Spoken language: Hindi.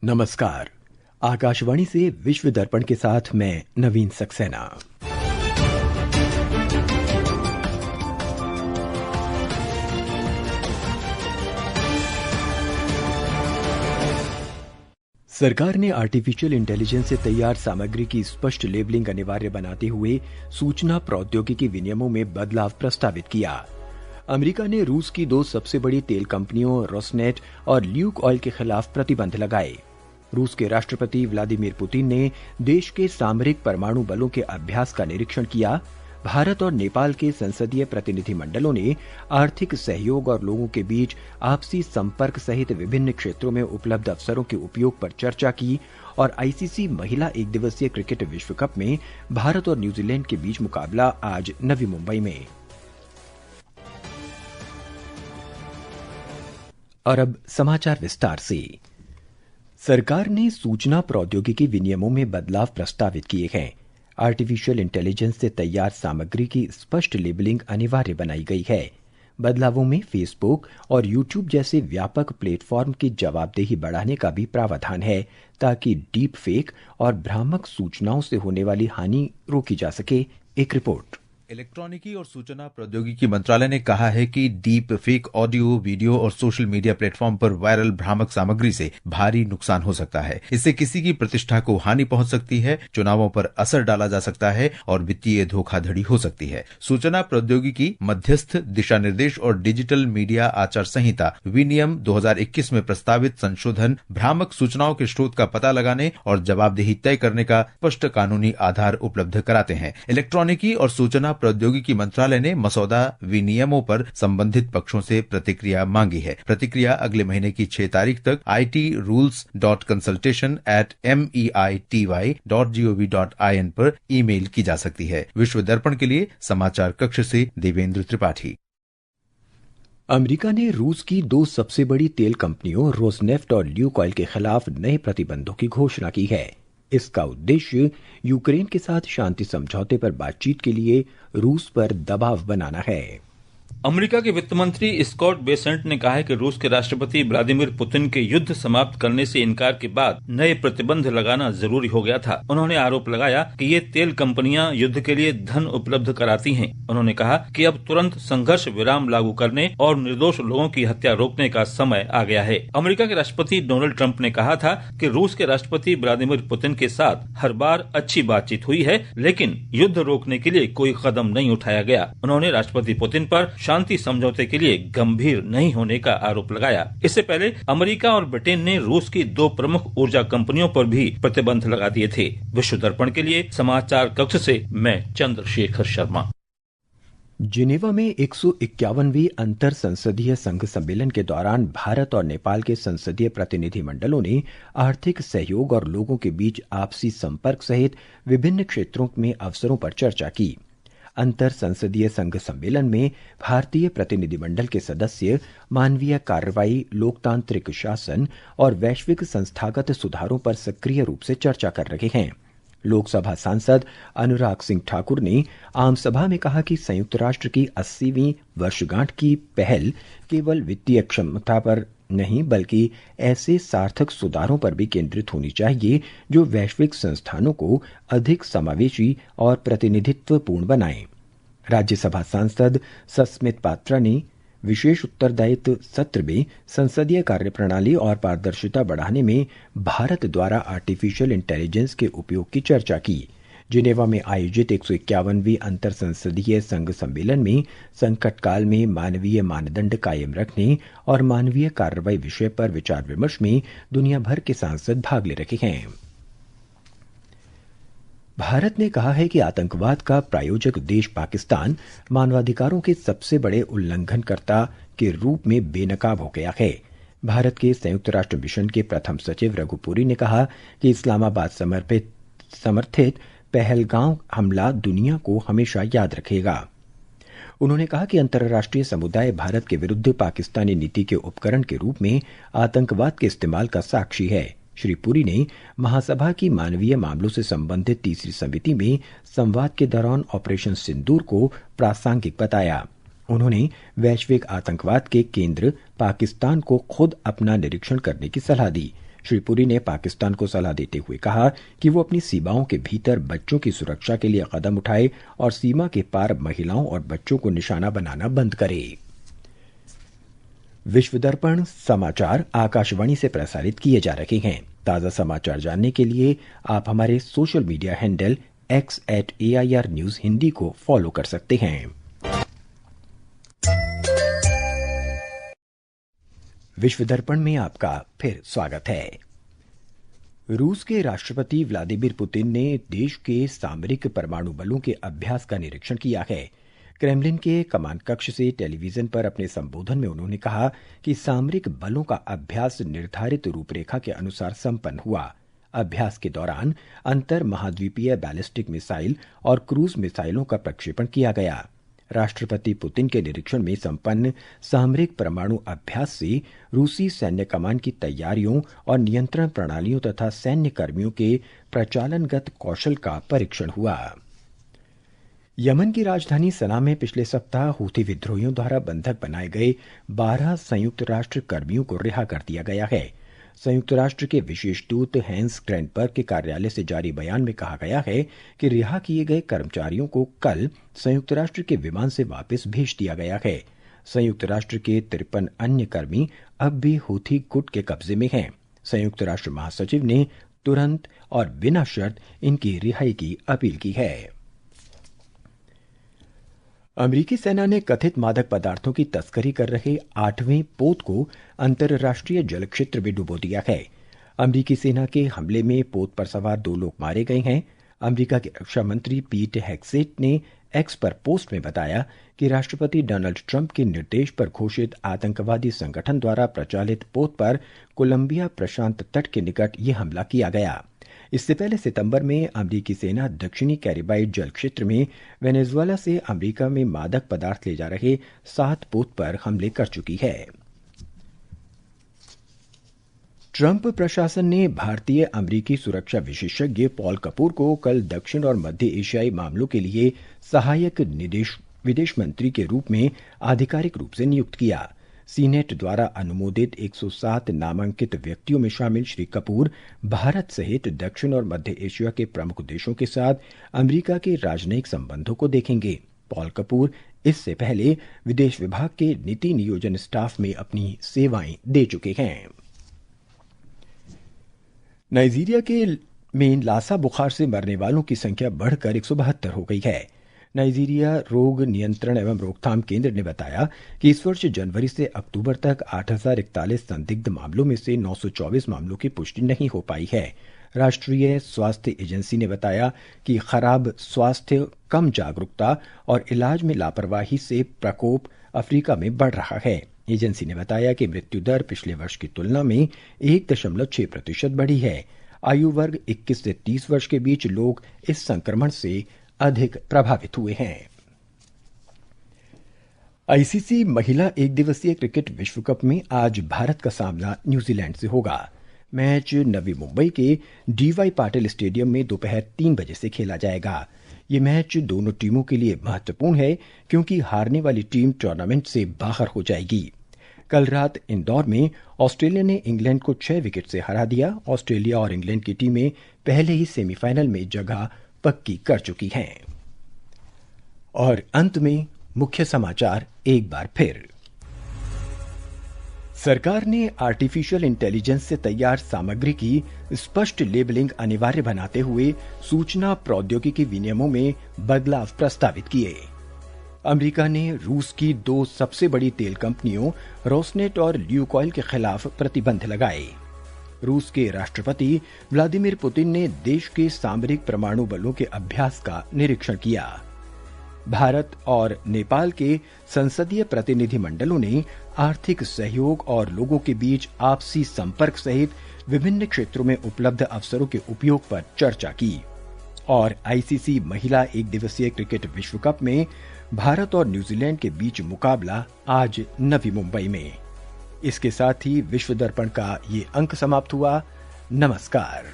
नमस्कार। आकाशवाणी से विश्व दर्पण के साथ मैं नवीन सक्सेना। सरकार ने आर्टिफिशियल इंटेलिजेंस से तैयार सामग्री की स्पष्ट लेबलिंग अनिवार्य बनाते हुए सूचना प्रौद्योगिकी विनियमों में बदलाव प्रस्तावित किया। अमेरिका ने रूस की दो सबसे बड़ी तेल कंपनियों रोसनेट और ल्यूक ऑयल के खिलाफ प्रतिबंध लगाए। रूस के राष्ट्रपति व्लादिमीर पुतिन ने देश के सामरिक परमाणु बलों के अभ्यास का निरीक्षण किया। भारत और नेपाल के संसदीय प्रतिनिधिमंडलों ने आर्थिक सहयोग और लोगों के बीच आपसी संपर्क सहित विभिन्न क्षेत्रों में उपलब्ध अवसरों के उपयोग पर चर्चा की और आईसीसी महिला एक दिवसीय क्रिकेट विश्व कप में भारत और न्यूजीलैंड के बीच मुकाबला आज नवी मुंबई में। और अब समाचार विस्तार से। सरकार ने सूचना प्रौद्योगिकी विनियमों में बदलाव प्रस्तावित किए हैं। आर्टिफिशियल इंटेलिजेंस से तैयार सामग्री की स्पष्ट लेबलिंग अनिवार्य बनाई गई है। बदलावों में फेसबुक और यूट्यूब जैसे व्यापक प्लेटफॉर्म की जवाबदेही बढ़ाने का भी प्रावधान है, ताकि डीप फेक और भ्रामक सूचनाओं से होने वाली हानि रोकी जा सके। एक रिपोर्ट। इलेक्ट्रॉनिकी और सूचना प्रौद्योगिकी मंत्रालय ने कहा है कि डीप फेक ऑडियो, वीडियो और सोशल मीडिया प्लेटफॉर्म पर वायरल भ्रामक सामग्री से भारी नुकसान हो सकता है। इससे किसी की प्रतिष्ठा को हानि पहुंच सकती है, चुनावों पर असर डाला जा सकता है और वित्तीय धोखाधड़ी हो सकती है। सूचना प्रौद्योगिकी मध्यस्थ दिशा निर्देश और डिजिटल मीडिया आचार संहिता विनियम 2021 में प्रस्तावित संशोधन भ्रामक सूचनाओं के स्रोत का पता लगाने और जवाबदेही तय करने का स्पष्ट कानूनी आधार उपलब्ध कराते हैं। इलेक्ट्रॉनिकी और सूचना प्रौद्योगिकी मंत्रालय ने मसौदा विनियमों पर संबंधित पक्षों से प्रतिक्रिया मांगी है। प्रतिक्रिया अगले महीने की 6 तारीख तक itrules.consultation@meity.gov.in पर ईमेल की जा सकती है। विश्व दर्पण के लिए समाचार कक्ष से देवेंद्र त्रिपाठी। अमेरिका ने रूस की दो सबसे बड़ी तेल कंपनियों रोसनेफ्ट और ल्यूक ऑयल के खिलाफ नए प्रतिबंधों की घोषणा की है। इसका उद्देश्य यूक्रेन के साथ शांति समझौते पर बातचीत के लिए रूस पर दबाव बनाना है। अमेरिका के वित्त मंत्री स्कॉट बेसेंट ने कहा है कि रूस के राष्ट्रपति व्लादिमीर पुतिन के युद्ध समाप्त करने से इनकार के बाद नए प्रतिबंध लगाना जरूरी हो गया था। उन्होंने आरोप लगाया कि ये तेल कंपनियां युद्ध के लिए धन उपलब्ध कराती हैं। उन्होंने कहा कि अब तुरंत संघर्ष विराम लागू करने और निर्दोष लोगों की हत्या रोकने का समय आ गया है। अमेरिका के राष्ट्रपति डोनाल्ड ट्रंप ने कहा था कि रूस के राष्ट्रपति व्लादिमीर पुतिन के साथ हर बार अच्छी बातचीत हुई है, लेकिन युद्ध रोकने के लिए कोई कदम नहीं उठाया गया। उन्होंने राष्ट्रपति पुतिन पर शांति समझौते के लिए गंभीर नहीं होने का आरोप लगाया। इससे पहले अमेरिका और ब्रिटेन ने रूस की दो प्रमुख ऊर्जा कंपनियों पर भी प्रतिबंध लगा दिए थे। विश्व दर्पण के लिए समाचार कक्ष से मैं चंद्रशेखर शर्मा। जिनेवा में 151वीं अंतर संसदीय संघ सम्मेलन के दौरान भारत और नेपाल के संसदीय प्रतिनिधिमंडलों ने आर्थिक सहयोग और लोगों के बीच आपसी संपर्क सहित विभिन्न क्षेत्रों में अवसरों पर चर्चा की। अंतर संसदीय संघ सम्मेलन में भारतीय प्रतिनिधिमंडल के सदस्य मानवीय कार्रवाई, लोकतांत्रिक शासन और वैश्विक संस्थागत सुधारों पर सक्रिय रूप से चर्चा कर रहे हैं। लोकसभा सांसद अनुराग सिंह ठाकुर ने आम सभा में कहा कि संयुक्त राष्ट्र की 80वीं वर्षगांठ की पहल केवल वित्तीय क्षमता पर नहीं बल्कि ऐसे सार्थक सुधारों पर भी केंद्रित होनी चाहिए जो वैश्विक संस्थानों को अधिक समावेशी और प्रतिनिधित्वपूर्ण बनाएं। राज्यसभा सांसद सस्मित पात्रा ने विशेष उत्तरदायित्व सत्र में संसदीय कार्यप्रणाली और पारदर्शिता बढ़ाने में भारत द्वारा आर्टिफिशियल इंटेलिजेंस के उपयोग की चर्चा की। जिनेवा में आयोजित 151वीं अंतर संसदीय संघ सम्मेलन में संकट काल में मानवीय मानदंड कायम रखने और मानवीय कार्रवाई विषय पर विचार विमर्श में दुनिया भर के सांसद भाग ले रहे हैं। भारत ने कहा है कि आतंकवाद का प्रायोजक देश पाकिस्तान मानवाधिकारों के सबसे बड़े उल्लंघनकर्ता के रूप में बेनकाब हो गया है। भारत के संयुक्त राष्ट्र मिशन के प्रथम सचिव रघुपुरी ने कहा कि इस्लामाबाद समर्थित पहलगांव हमला दुनिया को हमेशा याद रखेगा। उन्होंने कहा कि अंतर्राष्ट्रीय समुदाय भारत के विरुद्ध पाकिस्तानी नीति के उपकरण के रूप में आतंकवाद के इस्तेमाल का साक्षी है। श्री पुरी ने महासभा की मानवीय मामलों से संबंधित तीसरी समिति में संवाद के दौरान ऑपरेशन सिंदूर को प्रासंगिक बताया। उन्होंने वैश्विक आतंकवाद के केंद्र पाकिस्तान को खुद अपना निरीक्षण करने की सलाह दी। श्री पुरी ने पाकिस्तान को सलाह देते हुए कहा कि वो अपनी सीमाओं के भीतर बच्चों की सुरक्षा के लिए कदम उठाए और सीमा के पार महिलाओं और बच्चों को निशाना बनाना बंद करे। विश्व दर्पण समाचार आकाशवाणी से प्रसारित किए जा रहे हैं। ताजा समाचार जानने के लिए आप हमारे social media handle x@AIR news Hindi को फॉलो कर सकते हैं। विश्व दर्पण में आपका फिर स्वागत है। रूस के राष्ट्रपति व्लादिमीर पुतिन ने देश के सामरिक परमाणु बलों के अभ्यास का निरीक्षण किया है। क्रेमलिन के कमान कक्ष से टेलीविजन पर अपने संबोधन में उन्होंने कहा कि सामरिक बलों का अभ्यास निर्धारित रूपरेखा के अनुसार संपन्न हुआ। अभ्यास के दौरान अंतर महाद्वीपीय बैलिस्टिक मिसाइल और क्रूज मिसाइलों का प्रक्षेपण किया गया। राष्ट्रपति पुतिन के निरीक्षण में संपन्न सामरिक परमाणु अभ्यास से रूसी सैन्य कमान की तैयारियों और नियंत्रण प्रणालियों तथा सैन्य कर्मियों के प्रचालनगत कौशल का परीक्षण हुआ। यमन की राजधानी सना में पिछले सप्ताह हूथी विद्रोहियों द्वारा बंधक बनाए गए 12 संयुक्त राष्ट्र कर्मियों को रिहा कर दिया गया है। संयुक्त राष्ट्र के विशेष दूत हैंस ग्रेनबर्ग के कार्यालय से जारी बयान में कहा गया है कि रिहा किए गए कर्मचारियों को कल संयुक्त राष्ट्र के विमान से वापस भेज दिया गया है। संयुक्त राष्ट्र के 53 अन्य कर्मी अब भी हूथी गुट के कब्जे में हैं। संयुक्त राष्ट्र महासचिव ने तुरंत और बिना शर्त इनकी रिहाई की अपील की है। अमेरिकी सेना ने कथित मादक पदार्थों की तस्करी कर रहे 8वें पोत को अंतर्राष्ट्रीय जल क्षेत्र में डुबो दिया है। अमेरिकी सेना के हमले में पोत पर सवार 2 लोग मारे गए हैं। अमेरिका के रक्षा मंत्री पीट हेग्सेट ने एक्स पर पोस्ट में बताया कि राष्ट्रपति डोनाल्ड ट्रंप के निर्देश पर घोषित आतंकवादी संगठन द्वारा प्रचालित पोत पर कोलंबिया प्रशांत तट के निकट यह हमला किया गया। इससे पहले सितंबर में अमेरिकी सेना दक्षिणी कैरिबाइड जल क्षेत्र में वेनेजुएला से अमेरिका में मादक पदार्थ ले जा रहे 7 पोत पर हमले कर चुकी है। ट्रंप प्रशासन ने भारतीय अमेरिकी सुरक्षा विशेषज्ञ पॉल कपूर को कल दक्षिण और मध्य एशियाई मामलों के लिए सहायक विदेश मंत्री के रूप में आधिकारिक रूप से नियुक्त किया। सीनेट द्वारा अनुमोदित 107 नामांकित व्यक्तियों में शामिल श्री कपूर भारत सहित दक्षिण और मध्य एशिया के प्रमुख देशों के साथ अमेरिका के राजनयिक संबंधों को देखेंगे। पॉल कपूर इससे पहले विदेश विभाग के नीति नियोजन स्टाफ में अपनी सेवाएं दे चुके हैं। नाइजीरिया में लासा बुखार से मरने वालों की संख्या बढ़कर 172 हो गई है। नाइजीरिया रोग नियंत्रण एवं रोकथाम केंद्र ने बताया कि इस वर्ष जनवरी से अक्टूबर तक 8041 संदिग्ध मामलों में से 924 मामलों की पुष्टि नहीं हो पाई है। राष्ट्रीय स्वास्थ्य एजेंसी ने बताया कि खराब स्वास्थ्य, कम जागरूकता और इलाज में लापरवाही से प्रकोप अफ्रीका में बढ़ रहा है। एजेंसी ने बताया कि मृत्यु दर पिछले वर्ष की तुलना में 1.6% बढ़ी है। आयु वर्ग 21 से 30 वर्ष के बीच लोग इस संक्रमण से अधिक प्रभावित हुए हैं। आईसीसी महिला एक दिवसीय क्रिकेट विश्व कप में आज भारत का सामना न्यूजीलैंड से होगा। मैच नवी मुंबई के डीवाई पाटिल स्टेडियम में दोपहर 3 बजे से खेला जाएगा। ये मैच दोनों टीमों के लिए महत्वपूर्ण है क्योंकि हारने वाली टीम टूर्नामेंट से बाहर हो जाएगी। कल रात इंदौर में ऑस्ट्रेलिया ने इंग्लैंड को 6 विकेट से हरा दिया। ऑस्ट्रेलिया और इंग्लैंड की टीमें पहले ही सेमीफाइनल में जगह पक्की कर चुकी हैं। और अंत में मुख्य समाचार एक बार फिर। सरकार ने आर्टिफिशियल इंटेलिजेंस से तैयार सामग्री की स्पष्ट लेबलिंग अनिवार्य बनाते हुए सूचना प्रौद्योगिकी विनियमों में बदलाव प्रस्तावित किए। अमेरिका ने रूस की 2 सबसे बड़ी तेल कंपनियों रोसनेट और ल्यूकॉयल के खिलाफ प्रतिबंध लगाए। रूस के राष्ट्रपति व्लादिमीर पुतिन ने देश के सामरिक परमाणु बलों के अभ्यास का निरीक्षण किया। भारत और नेपाल के संसदीय प्रतिनिधिमंडलों ने आर्थिक सहयोग और लोगों के बीच आपसी संपर्क सहित विभिन्न क्षेत्रों में उपलब्ध अवसरों के उपयोग पर चर्चा की। और आईसीसी महिला एक दिवसीय क्रिकेट विश्व कप में भारत और न्यूजीलैंड के बीच मुकाबला आज नवी मुंबई में। इसके साथ ही विश्व दर्पण का ये अंक समाप्त हुआ। नमस्कार।